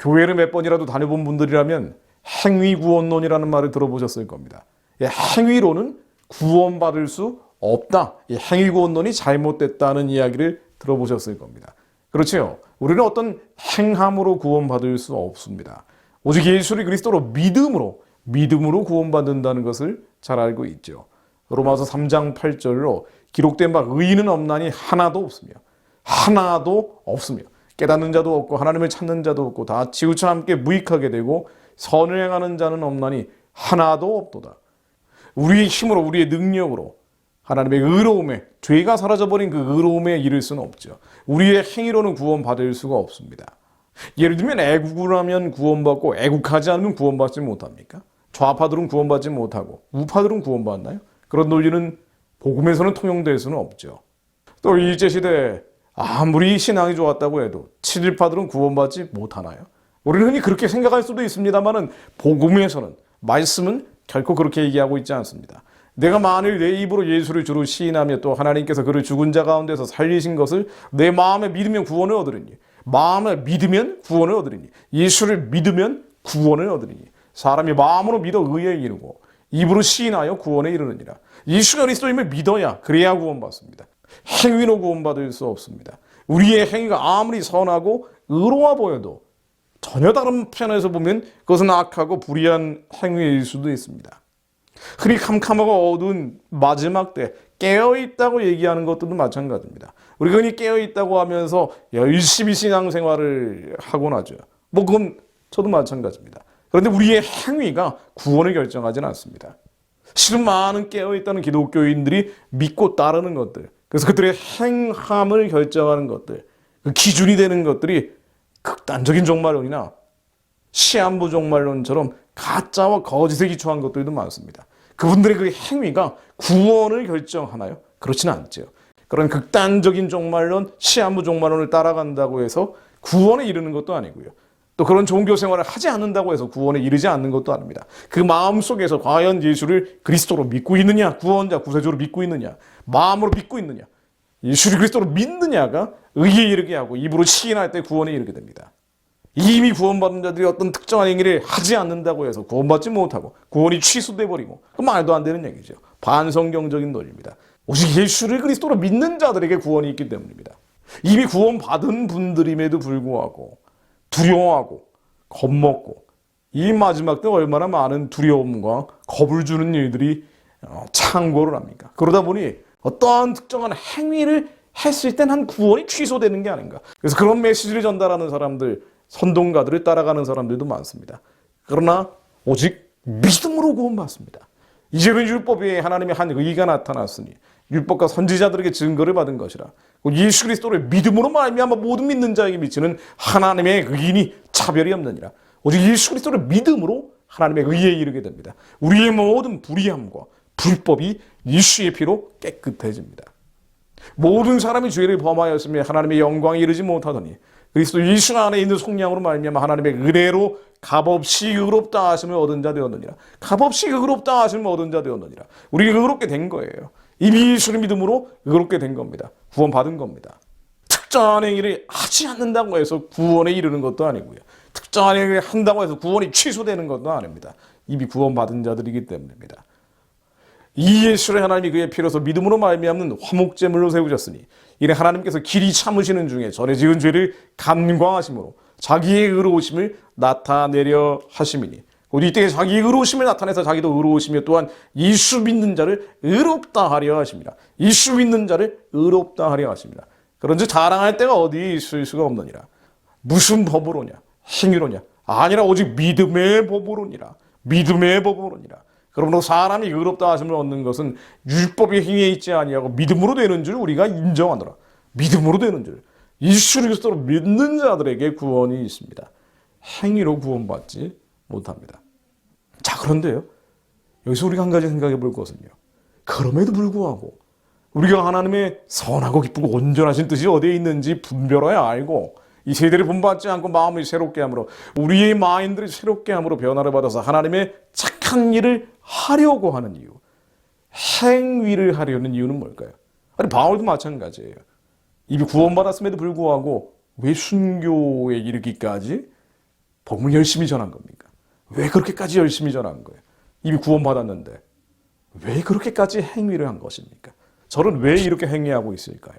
교회를 몇 번이라도 다녀본 분들이라면 행위구원론이라는 말을 들어보셨을 겁니다. 행위로는 구원받을 수 없다. 행위구원론이 잘못됐다는 이야기를 들어보셨을 겁니다. 그렇죠? 우리는 어떤 행함으로 구원받을 수 없습니다. 오직 예수를 그리스도로 믿음으로 구원받는다는 것을 잘 알고 있죠. 로마서 3장 8절로 기록된 바 의인은 없나니 하나도 없으며 깨닫는 자도 없고 하나님을 찾는 자도 없고 다 지구처와 함께 무익하게 되고 선을 행하는 자는 없나니 하나도 없도다. 우리의 힘으로 우리의 능력으로 하나님의 의로움에 죄가 사라져버린 그 의로움에 이를 수는 없죠. 우리의 행위로는 구원받을 수가 없습니다. 예를 들면 애국을 하면 구원받고 애국하지 않으면 구원받지 못합니까? 좌파들은 구원받지 못하고 우파들은 구원받나요? 그런 논리는 복음에서는 통용될 수는 없죠. 또 일제시대에 아무리 신앙이 좋았다고 해도 친일파들은 구원받지 못하나요? 우리는 흔히 그렇게 생각할 수도 있습니다만 복음에서는 말씀은 결코 그렇게 얘기하고 있지 않습니다. 내가 만일 내 입으로 예수를 주로 시인하며 또 하나님께서 그를 죽은 자 가운데서 살리신 것을 내 마음에 믿으면 구원을 얻으리니 마음에 믿으면 구원을 얻으리니 예수를 믿으면 구원을 얻으리니 사람이 마음으로 믿어 의에 이르고 입으로 시인하여 구원에 이르느니라. 예수 그리스도임을 믿어야 그래야 구원받습니다. 행위로 구원받을 수 없습니다. 우리의 행위가 아무리 선하고 의로워 보여도 전혀 다른 편에서 보면 그것은 악하고 불의한 행위일 수도 있습니다. 흔히 캄캄하고 어두운 마지막 때 깨어있다고 얘기하는 것들도 마찬가지입니다. 우리가 흔히 깨어있다고 하면서 열심히 신앙생활을 하곤 하죠. 그건 저도 마찬가지입니다. 그런데 우리의 행위가 구원을 결정하지는 않습니다. 실은 많은 깨어있다는 기독교인들이 믿고 따르는 것들, 그래서 그들의 행함을 결정하는 것들, 그 기준이 되는 것들이 극단적인 종말론이나 시한부 종말론처럼 가짜와 거짓에 기초한 것들도 많습니다. 그분들의 그 행위가 구원을 결정하나요? 그렇지는 않죠. 그런 극단적인 종말론, 시한부 종말론을 따라간다고 해서 구원에 이르는 것도 아니고요. 또 그런 종교 생활을 하지 않는다고 해서 구원에 이르지 않는 것도 아닙니다. 그 마음속에서 과연 예수를 그리스도로 믿고 있느냐, 구원자, 구세주로 믿고 있느냐, 마음으로 믿고 있느냐, 예수를 그리스도로 믿느냐가 의에 이르게 하고 입으로 시인할 때 구원에 이르게 됩니다. 이미 구원받은 자들이 어떤 특정한 행위를 하지 않는다고 해서 구원받지 못하고 구원이 취소돼 버리고 그 말도 안 되는 얘기죠. 반성경적인 논리입니다. 오직 예수를 그리스도로 믿는 자들에게 구원이 있기 때문입니다. 이미 구원받은 분들임에도 불구하고 두려워하고 겁먹고 이 마지막 때 얼마나 많은 두려움과 겁을 주는 일들이 창궐을 합니까? 그러다 보니 어떠한 특정한 행위를 했을 땐 한 구원이 취소되는 게 아닌가. 그래서 그런 메시지를 전달하는 사람들, 선동가들을 따라가는 사람들도 많습니다. 그러나 오직 믿음으로 구원받습니다. 이제는 율법에 하나님의 한 의가 나타났으니 율법과 선지자들에게 증거를 받은 것이라. 예수 그리스도를 믿음으로 말미암아 모든 믿는 자에게 미치는 하나님의 의인이 차별이 없느니라. 오직 예수 그리스도를 믿음으로 하나님의 의에 이르게 됩니다. 우리의 모든 불의함과 불법이 예수의 피로 깨끗해집니다. 모든 사람이 죄를 범하였으며 하나님의 영광에 이르지 못하더니 그리스도 예수 안에 있는 속량으로 말미암아 하나님의 은혜로 값없이 의롭다 하심을 얻은 자 되었느니라. 값없이 의롭다 하심을 얻은 자 되었느니라. 우리가 의롭게 된 거예요. 이미 예수를 믿음으로 의롭게 된 겁니다. 구원받은 겁니다. 특정한 행위를 하지 않는다고 해서 구원에 이르는 것도 아니고요. 특정한 행위를 한다고 해서 구원이 취소되는 것도 아닙니다. 이미 구원받은 자들이기 때문입니다. 이 예수를 하나님이 그의 피로서 믿음으로 말미암는 화목제물로 세우셨으니 이래 하나님께서 길이 참으시는 중에 전에 지은 죄를 간광하심으로 자기의 의로우심을 나타내려 하심이니 곧 이때에 자기의 의로우심을 나타내서 자기도 의로우시며 또한 예수 믿는 자를 의롭다 하려 하십니다. 예수 믿는 자를 의롭다 하려 하십니다. 그런즉 자랑할 때가 어디 있을 수가 없느니라. 무슨 법으로냐? 행위로냐? 아니라 오직 믿음의 법으로니라. 믿음의 법으로니라. 그러므로 사람이 의롭다 하심을 얻는 것은 율법의 행위에 있지 아니하고 믿음으로 되는 줄 우리가 인정하노라. 믿음으로 되는 줄. 예수 그리스도로 믿는 자들에게 구원이 있습니다. 행위로 구원받지 못합니다. 자, 그런데요. 여기서 우리가 한 가지 생각해 볼 것은요. 그럼에도 불구하고 우리가 하나님의 선하고 기쁘고 온전하신 뜻이 어디에 있는지 분별해야 알고 이 세대를 본받지 않고 마음을 새롭게 함으로 우리의 마인드를 새롭게 함으로 변화를 받아서 하나님의 착한 일을 하려고 하는 이유, 행위를 하려는 이유는 뭘까요? 아니 바울도 마찬가지예요. 이미 구원받았음에도 불구하고 왜 순교에 이르기까지 복음을 열심히 전한 겁니까? 왜 그렇게까지 열심히 전한 거예요? 이미 구원받았는데 왜 그렇게까지 행위를 한 것입니까? 저는 왜 이렇게 행위하고 있을까요?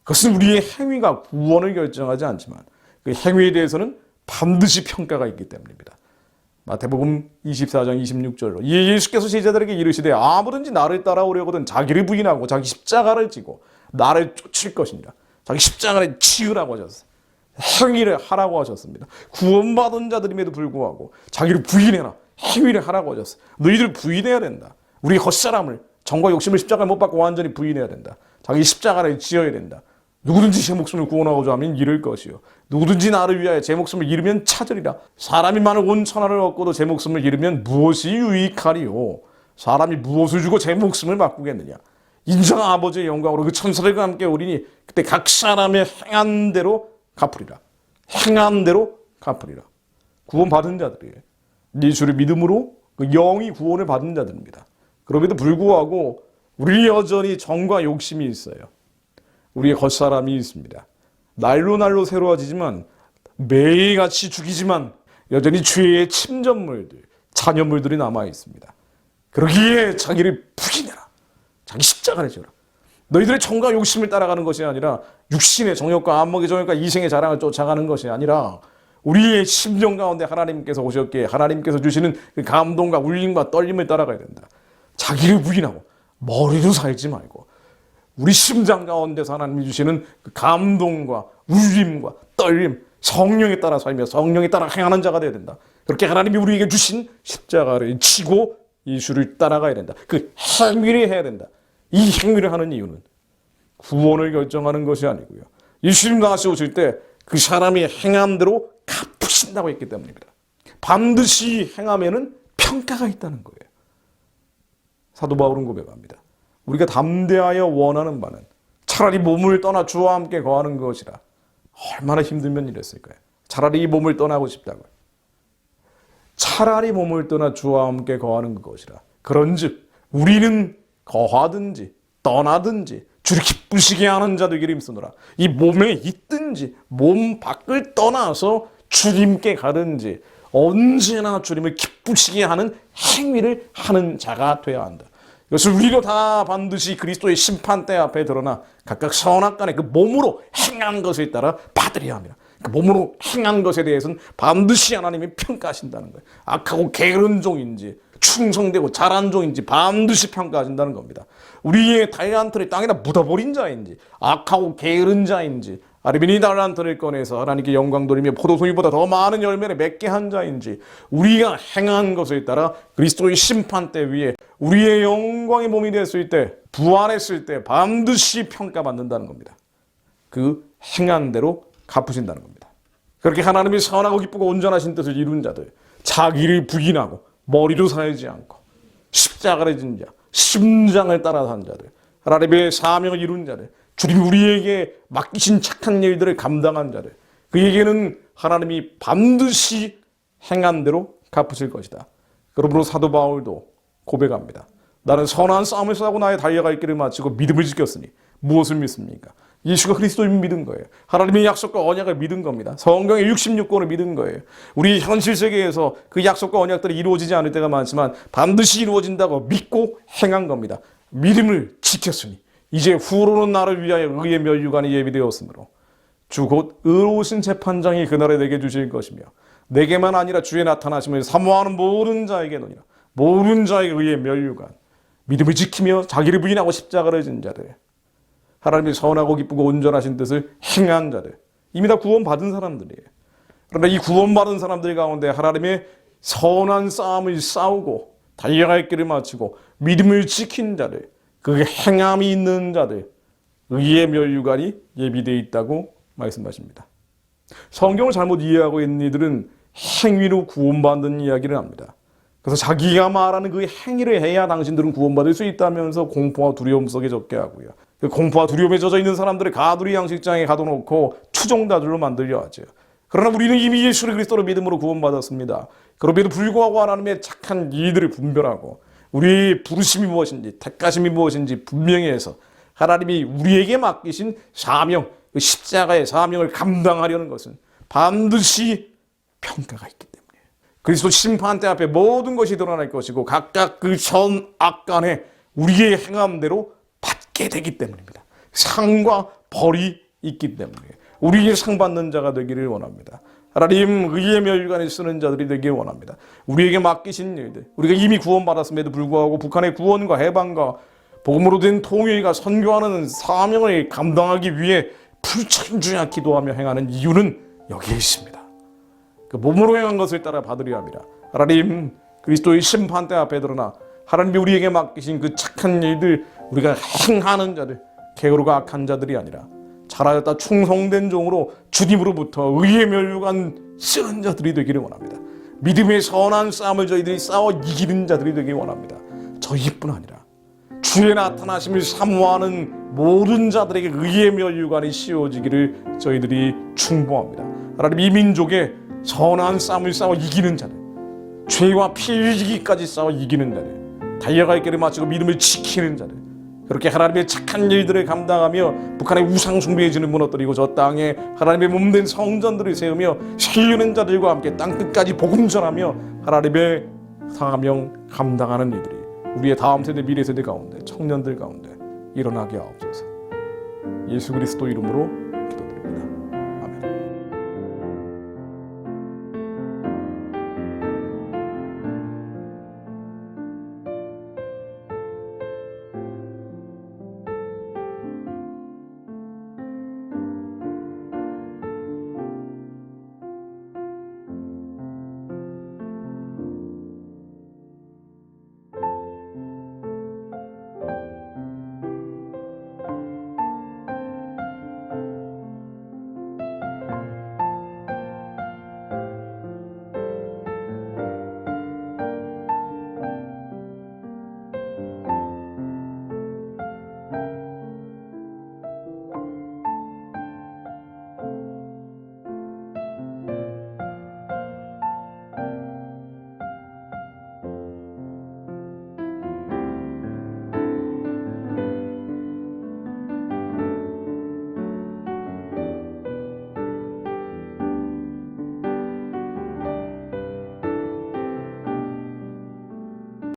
그것은 우리의 행위가 구원을 결정하지 않지만 그 행위에 대해서는 반드시 평가가 있기 때문입니다. 마태복음 24장 26절로 예수께서 제자들에게 이르시되 아무든지 나를 따라오려거든 자기를 부인하고 자기 십자가를 지고 나를 쫓을 것이니라. 자기 십자가를 지으라고 하셨어요. 행위를 하라고 하셨습니다. 구원받은 자들임에도 불구하고 자기를 부인해라. 행위를 하라고 하셨어요. 너희들 부인해야 된다. 우리 헛사람을 정과 욕심을 십자가에 못 박고 완전히 부인해야 된다. 자기 십자가를 지어야 된다. 누구든지 제 목숨을 구원하고자 하면 잃을 것이요 누구든지 나를 위하여 제 목숨을 잃으면 찾으리라. 사람이 만일 온 천하를 얻고도 제 목숨을 잃으면 무엇이 유익하리요? 사람이 무엇을 주고 제 목숨을 바꾸겠느냐? 인정한 아버지의 영광으로 그 천사들과 함께 오리니 그때 각 사람의 행한 대로 갚으리라. 행한 대로 갚으리라. 구원받은 자들이에요. 예수를 믿음으로 그 영이 구원을 받은 자들입니다. 그럼에도 불구하고 우리 여전히 정과 욕심이 있어요. 우리의 겉사람이 있습니다. 날로 날로 새로워지지만 매일같이 죽이지만 여전히 죄의 침전물들, 잔여물들이 남아 있습니다. 그러기에 자기를 부인해라. 자기 십자가를 지어라. 너희들의 정과 욕심을 따라가는 것이 아니라 육신의 정욕과 안목의 정욕과 이생의 자랑을 쫓아가는 것이 아니라 우리의 심령 가운데 하나님께서 오셨기에 하나님께서 주시는 그 감동과 울림과 떨림을 따라가야 된다. 자기를 부인하고 머리로 살지 말고 우리 심장 가운데서 하나님이 주시는 그 감동과 울림과 떨림, 성령에 따라 살며 성령에 따라 행하는 자가 되어야 된다. 그렇게 하나님이 우리에게 주신 십자가를 지고 예수를 따라가야 된다. 그 행위를 해야 된다. 이 행위를 하는 이유는 구원을 결정하는 것이 아니고요. 예수님 다시 오실 때 그 사람이 행한 대로 갚으신다고 했기 때문입니다. 반드시 행하면은 평가가 있다는 거예요. 사도 바울은 고백합니다. 우리가 담대하여 원하는 바는 차라리 몸을 떠나 주와 함께 거하는 것이라. 얼마나 힘들면 이랬을까요? 차라리 이 몸을 떠나고 싶다고요. 차라리 몸을 떠나 주와 함께 거하는 것이라. 그런즉 우리는 거하든지 떠나든지 주를 기쁘시게 하는 자 되기를 힘쓰노라. 이 몸에 있든지 몸 밖을 떠나서 주님께 가든지 언제나 주님을 기쁘시게 하는 행위를 하는 자가 되어야 한다. 이것을 우리가 다 반드시 그리스도의 심판대 앞에 드러나 각각 선악간에 그 몸으로 행한 것에 따라 받으려야 합니다. 그 몸으로 행한 것에 대해서는 반드시 하나님이 평가하신다는 거예요. 악하고 게으른 종인지 충성되고 잘한 종인지 반드시 평가하신다는 겁니다. 우리의 달란트를 땅에다 묻어버린 자인지 악하고 게으른 자인지 아니면 이 달란트를 꺼내서 하나님께 영광 돌리며 포도송이보다 더 많은 열매를 맺게 한 자인지 우리가 행한 것에 따라 그리스도의 심판대 위에 우리의 영광의 몸이 됐을 때 부활했을 때 반드시 평가받는다는 겁니다. 그 행한 대로 갚으신다는 겁니다. 그렇게 하나님이 선하고 기쁘고 온전하신 뜻을 이룬 자들, 자기를 부인하고 머리로 살지 않고 십자가를 진 자, 심장을 따라 산 자들, 하나님의 사명을 이룬 자들, 주님이 우리에게 맡기신 착한 일들을 감당한 자들, 그에게는 하나님이 반드시 행한 대로 갚으실 것이다. 그러므로 사도 바울도 고백합니다. 나는 선한 싸움을 싸고 나의 달려갈 길을 마치고 믿음을 지켰으니 무엇을 믿습니까? 예수가 그리스도를 믿은 거예요. 하나님의 약속과 언약을 믿은 겁니다. 성경의 66권을 믿은 거예요. 우리 현실 세계에서 그 약속과 언약들이 이루어지지 않을 때가 많지만 반드시 이루어진다고 믿고 행한 겁니다. 믿음을 지켰으니 이제 후로는 나를 위하여 의의 면류관이 예비되었으므로 주 곧 의로우신 재판장이 그날에 내게 주실 것이며 내게만 아니라 주의 나타나심을 사모하는 모든 자에게 노니라. 모든 자에게 의의 면류관, 믿음을 지키며 자기를 부인하고 십자가를 진 자들, 하나님이 선하고 기쁘고 온전하신 뜻을 행한 자들, 이미 다 구원받은 사람들이에요. 그런데 이 구원받은 사람들 가운데 하나님의 선한 싸움을 싸우고 달려갈 길을 마치고 믿음을 지킨 자들, 그 행함이 있는 자들, 의의 면류관이 예비되어 있다고 말씀하십니다. 성경을 잘못 이해하고 있는 이들은 행위로 구원받는 이야기를 합니다. 그래서 자기가 말하는 그 행위를 해야 당신들은 구원받을 수 있다면서 공포와 두려움 속에 젖게 하고요. 그 공포와 두려움에 젖어 있는 사람들을 가두리 양식장에 가둬놓고 추종자들로 만들려 하죠. 그러나 우리는 이미 예수 그리스도를 믿음으로 구원받았습니다. 그럼에도 불구하고 하나님의 착한 일들을 분별하고 우리의 부르심이 무엇인지 택하심이 무엇인지 분명히 해서 하나님이 우리에게 맡기신 사명, 그 십자가의 사명을 감당하려는 것은 반드시 평가가 있기 때문에 그리스도 심판대 앞에 모든 것이 드러날 것이고 각각 그 선악간에 우리의 행함대로 받게 되기 때문입니다. 상과 벌이 있기 때문에 우리의 상 받는 자가 되기를 원합니다. 하나님 의의 멸관에 쓰는 자들이 되길 원합니다. 우리에게 맡기신 일들, 우리가 이미 구원받았음에도 불구하고 북한의 구원과 해방과 복음으로 된 통일과 선교하는 사명을 감당하기 위해 불천주야 기도하며 행하는 이유는 여기에 있습니다. 그 몸으로 행한 것을 따라 받으려 함이라. 하나님 그리스도의 심판대 앞에 드러나 하나님이 우리에게 맡기신 그 착한 일들 우리가 행하는 자들, 게으르고 악한 자들이 아니라 잘하였다 충성된 종으로 주님으로부터 의의 멸류관 쓰는 자들이 되기를 원합니다. 믿음의 선한 싸움을 저희들이 싸워 이기는 자들이 되기를 원합니다. 저희뿐 아니라 주의 나타나심을 사모하는 모든 자들에게 의의 멸류관이 씌워지기를 저희들이 충고합니다. 하나님 이 민족의 선한 싸움을 싸워 이기는 자들, 죄와 피 흘리기까지 싸워 이기는 자들, 달려갈 길을 마치고 믿음을 지키는 자들, 그렇게 하나님의 착한 일들을 감당하며 북한의 우상 숭배해지는 무너뜨리고 저 땅에 하나님의 몸된 성전들을 세우며 살리는 자들과 함께 땅끝까지 복음 전하며 하나님의 사명 감당하는 이들이 우리의 다음 세대 미래 세대 가운데 청년들 가운데 일어나게 하옵소서. 예수 그리스도 이름으로